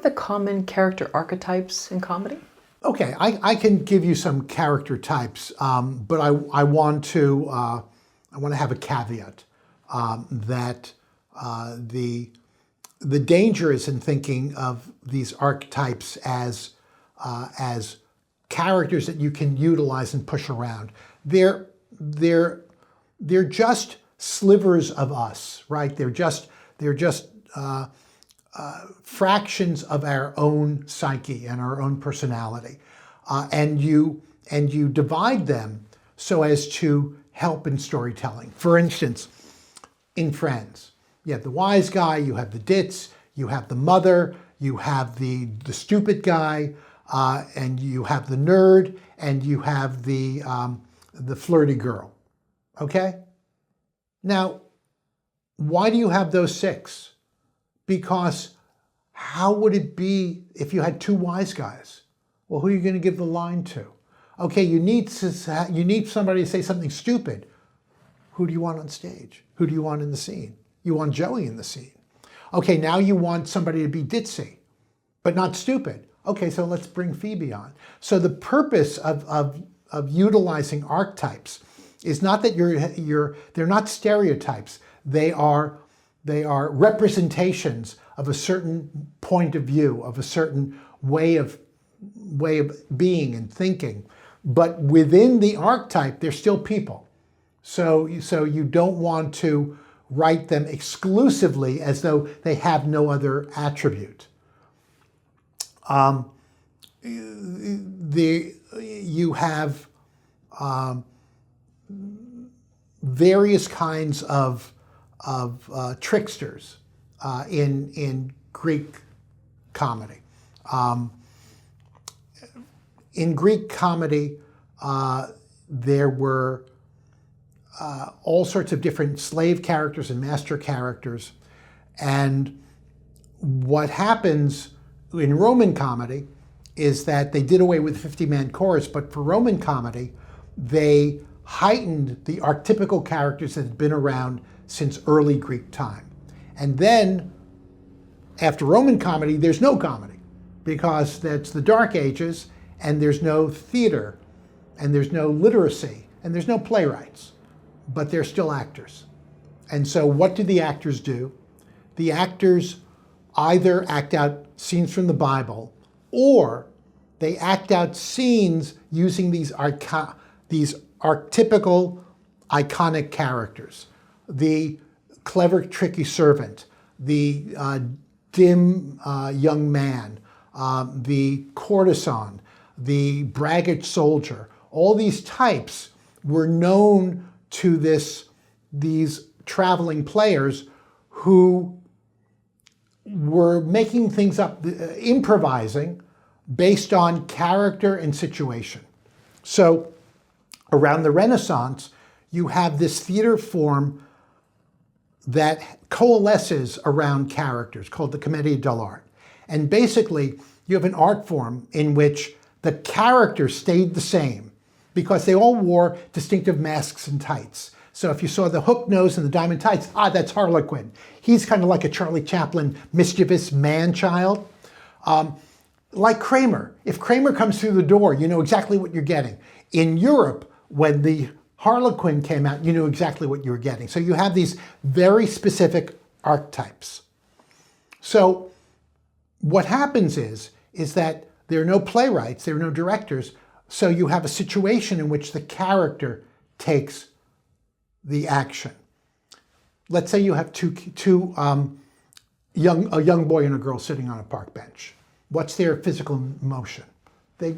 the common character archetypes in comedy? Okay, I can give you some character types, but I want to have a caveat that the danger is in thinking of these archetypes as characters that you can utilize and push around. They're just slivers of us, right? They're just fractions of our own psyche and our own personality, and you divide them so as to help in storytelling. For instance, in Friends, you have the wise guy, you have the ditz, you have the mother, you have the stupid guy, and you have the nerd, and you have the flirty girl. Okay? Now, why do you have those six? Because how would it be if you had two wise guys? Well, who are you going to give the line to? Okay, you need somebody to say something stupid. Who do you want on stage? Who do you want in the scene? You want Joey in the scene. Okay, now you want somebody to be ditzy, but not stupid. Okay, so let's bring Phoebe on. So the purpose of utilizing archetypes is not that they're not stereotypes. They are representations of a certain point of view, of a certain way of being and thinking. But within the archetype, they're still people. So you don't want to write them exclusively as though they have no other attribute. You have various kinds of tricksters in Greek comedy. In Greek comedy, there were all sorts of different slave characters and master characters. And what happens in Roman comedy is that they did away with the 50-man chorus, but for Roman comedy, they heightened the archetypical characters that had been around since early Greek time. And then, after Roman comedy, there's no comedy, because that's the Dark Ages, and there's no theater, and there's no literacy, and there's no playwrights, but they're still actors. And so what do the actors do? The actors either act out scenes from the Bible, or they act out scenes using these archetypical, iconic characters. The clever, tricky servant, the dim young man, the courtesan, the braggart soldier. All these types were known to these traveling players who were making things up, improvising based on character and situation. So around the Renaissance, you have this theater form that coalesces around characters called the Comedia dell'arte. And basically, you have an art form in which the characters stayed the same because they all wore distinctive masks and tights. So if you saw the hook nose and the diamond tights, that's Harlequin. He's kind of like a Charlie Chaplin mischievous man-child. Like Kramer. If Kramer comes through the door, you know exactly what you're getting. In Europe, when the Harlequin came out, you knew exactly what you were getting. So you have these very specific archetypes. So what happens is that there are no playwrights, there are no directors, so you have a situation in which the character takes the action. Let's say you have a young boy and a girl sitting on a park bench. What's their physical motion? They,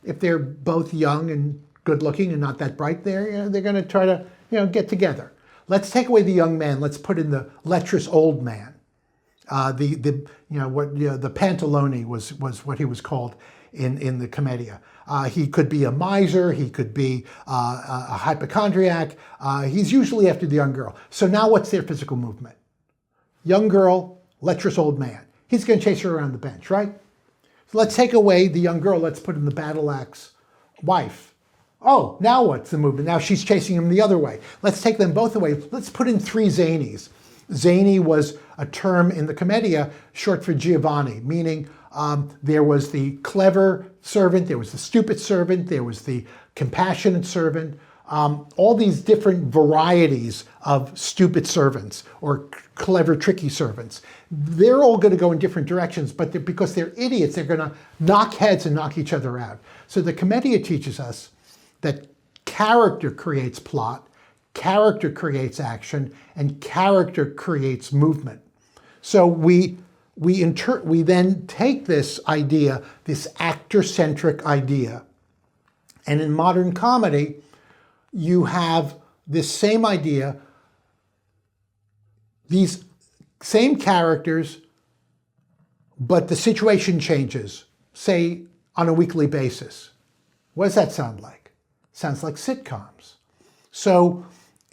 if they're both young and good looking and not that bright, they're going to try to, get together. Let's take away the young man. Let's put in the lecherous old man. The Pantalone was what he was called in the Comedia. He could be a miser. He could be a hypochondriac. He's usually after the young girl. So now what's their physical movement? Young girl, lecherous old man. He's going to chase her around the bench, right? So let's take away the young girl. Let's put in the battle axe wife. Oh, now what's the movement? Now she's chasing him the other way. Let's take them both away. Let's put in three Zanies. Zany was a term in the Comedia short for Giovanni, meaning there was the clever servant, there was the stupid servant, there was the compassionate servant, all these different varieties of stupid servants or clever, tricky servants. They're all going to go in different directions, but because they're idiots, they're going to knock heads and knock each other out. So the Comedia teaches us that character creates plot, character creates action, and character creates movement. So we then take this idea, this actor-centric idea, and in modern comedy, you have this same idea, these same characters, but the situation changes, say, on a weekly basis. What does that sound like? Sounds like sitcoms. So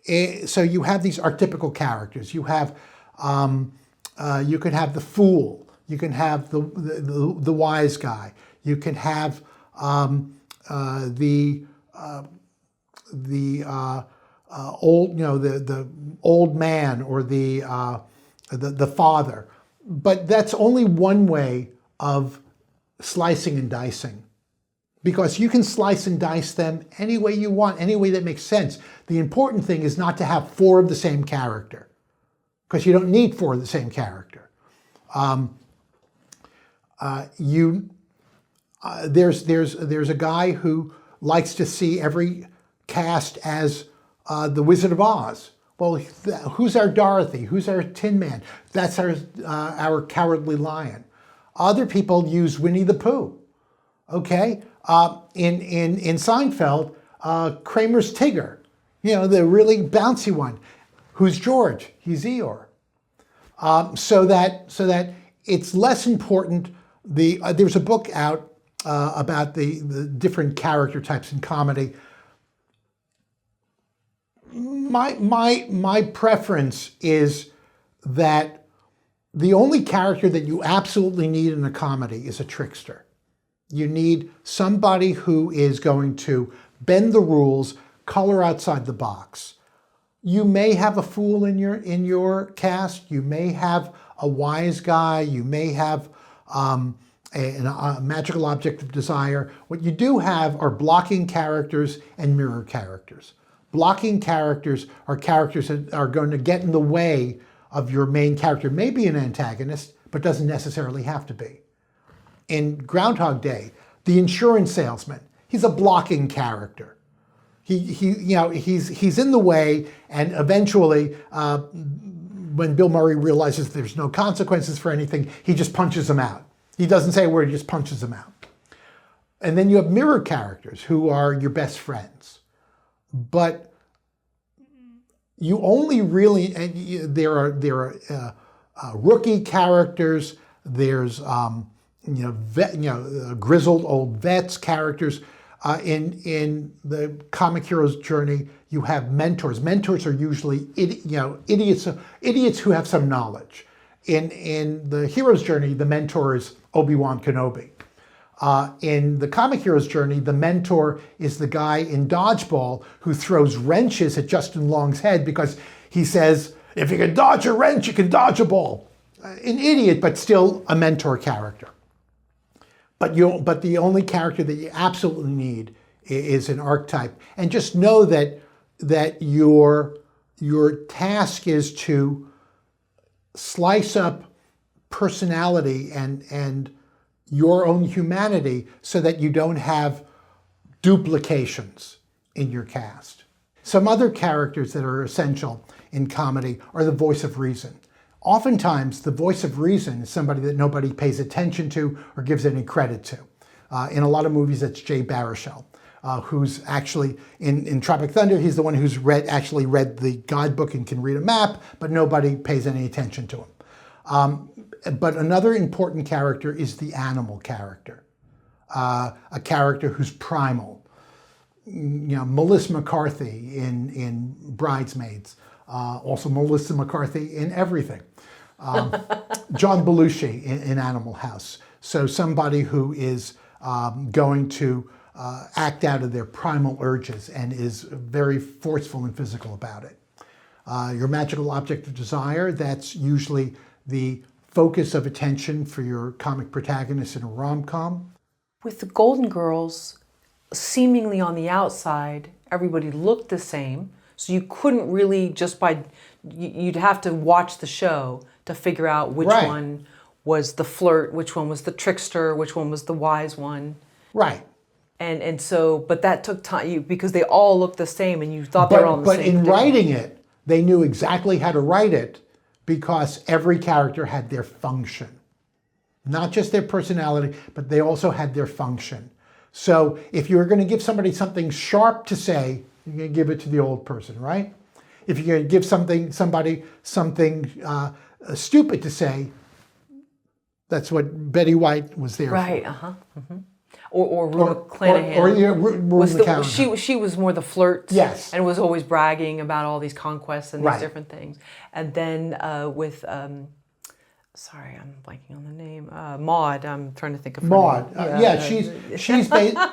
you have these archetypical characters. You have, you can have the fool. You can have the wise guy. You can have the old, the old man or the father. But that's only one way of slicing and dicing, because you can slice and dice them any way you want, any way that makes sense. The important thing is not to have 4 of the same character, because you don't need 4 of the same character. There's a guy who likes to see every cast as the Wizard of Oz. Well, who's our Dorothy? Who's our Tin Man? That's our Cowardly Lion. Other people use Winnie the Pooh. Okay, in Seinfeld, Kramer's Tigger, the really bouncy one. Who's George? He's Eeyore. So that it's less important. There's a book out about the different character types in comedy. My preference is that the only character that you absolutely need in a comedy is a trickster. You need somebody who is going to bend the rules, color outside the box. You may have a fool in your cast. You may have a wise guy. You may have a magical object of desire. What you do have are blocking characters and mirror characters. Blocking characters are characters that are going to get in the way of your main character. Maybe an antagonist, but doesn't necessarily have to be. In Groundhog Day, the insurance salesman, he's a blocking character. He's in the way, and eventually, when Bill Murray realizes there's no consequences for anything, he just punches him out. He doesn't say a word, he just punches him out. And then you have mirror characters who are your best friends. But you only really, there are rookie characters, there's grizzled old vets characters. In the comic hero's journey, you have mentors. Mentors are usually idiots who have some knowledge. In the hero's journey, the mentor is Obi-Wan Kenobi. In the comic hero's journey, the mentor is the guy in Dodgeball who throws wrenches at Justin Long's head because he says, if you can dodge a wrench, you can dodge a ball. An idiot, but still a mentor character. But the only character that you absolutely need is an archetype. And just know that your task is to slice up personality and your own humanity so that you don't have duplications in your cast. Some other characters that are essential in comedy are the voice of reason. Oftentimes, the voice of reason is somebody that nobody pays attention to or gives any credit to. In a lot of movies, that's Jay Baruchel, who's actually, in Tropic Thunder, he's the one who's actually read the guidebook and can read a map, but nobody pays any attention to him. But another important character is the animal character, a character who's primal. Melissa McCarthy in Bridesmaids, also Melissa McCarthy in everything. John Belushi in Animal House. So somebody who is going to act out of their primal urges and is very forceful and physical about it. Your magical object of desire, that's usually the focus of attention for your comic protagonist in a rom-com. With the Golden Girls, seemingly on the outside, everybody looked the same. So you couldn't really you'd have to watch the show to figure out which Right. one was the flirt, which one was the trickster, which one was the wise one. Right. And so, but that took time because they all looked the same and you thought they were all the But same. in writing it, they knew exactly how to write it because every character had their function. Not just their personality, but they also had their function. So if you're going to give somebody something sharp to say, you're going to give it to the old person, right? If you're going to give somebody something stupid to say, that's what Betty White was there Right, for. uh-huh. Mm-hmm. Or Rue McClanahan. Rue McClanahan. She was more the flirt. Yes. And was always bragging about all these conquests and these Right. different things. And then with, sorry, I'm blanking on the name. Maud, I'm trying to think of her Maud, name.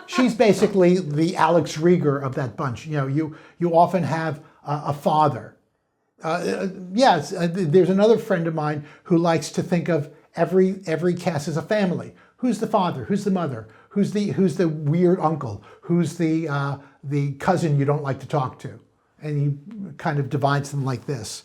she's basically the Alex Rieger of that bunch. You know, you often have a father. There's another friend of mine who likes to think of every cast as a family. Who's the father? Who's the mother? Who's the weird uncle? Who's the cousin you don't like to talk to? And he kind of divides them like this.